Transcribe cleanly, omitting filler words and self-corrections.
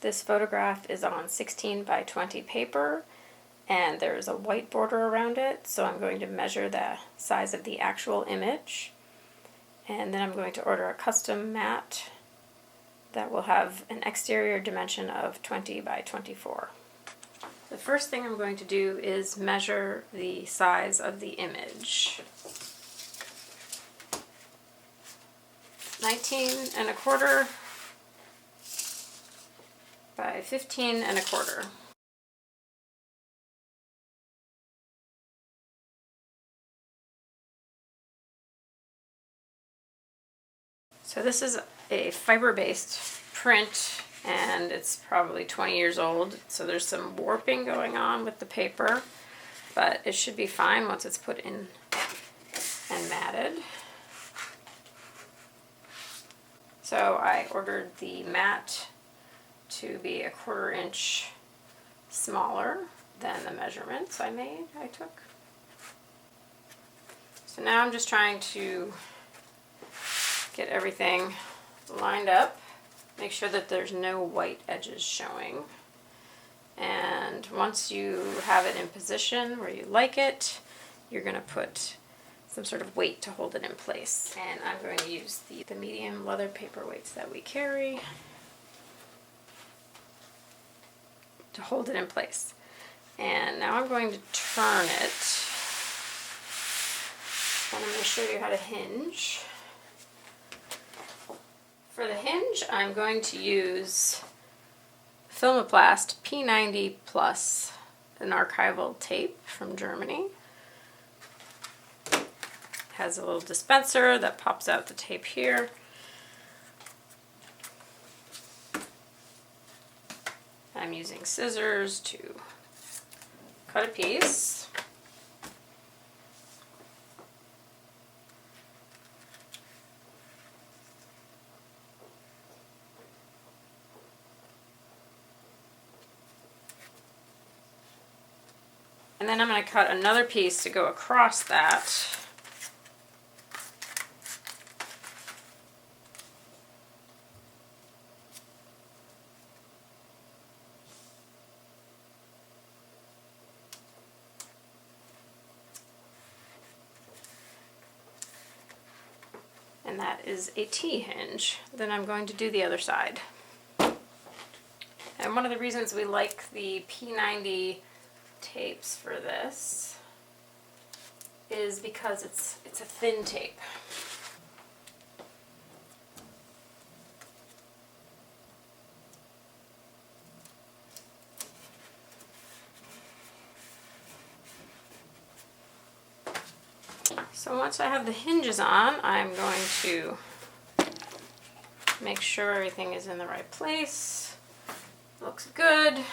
This photograph is on 16 by 20 paper, and there's a white border around it, so I'm going to measure the size of the actual image. And then I'm going to order a custom mat that will have an exterior dimension of 20 by 24. The first thing I'm going to do is measure the size of the image. 19¼ by 15¼ . So this is a fiber-based print, and it's probably 20 years old, so there's some warping going on with the paper, but it should be fine once it's put in and matted. So I ordered the mat to be 1/4 inch smaller than the measurements I took. So now I'm just trying to get everything lined up, make sure that there's no white edges showing. And once you have it in position where you like it, you're going to put some sort of weight to hold it in place. And I'm going to use the medium leather paperweights that we carry to hold it in place. And now I'm going to turn it, and I'm going to show you how to hinge. For the hinge, I'm going to use Filmoplast P90 Plus, an archival tape from Germany. It has a little dispenser that pops out the tape here. I'm using scissors to cut a piece. And then I'm going to cut another piece to go across that. And that is a T-hinge. Then I'm going to do the other side. And one of the reasons we like the P90 tapes for this is because it's a thin tape. So once I have the hinges on, I'm going to make sure everything is in the right place. Looks good.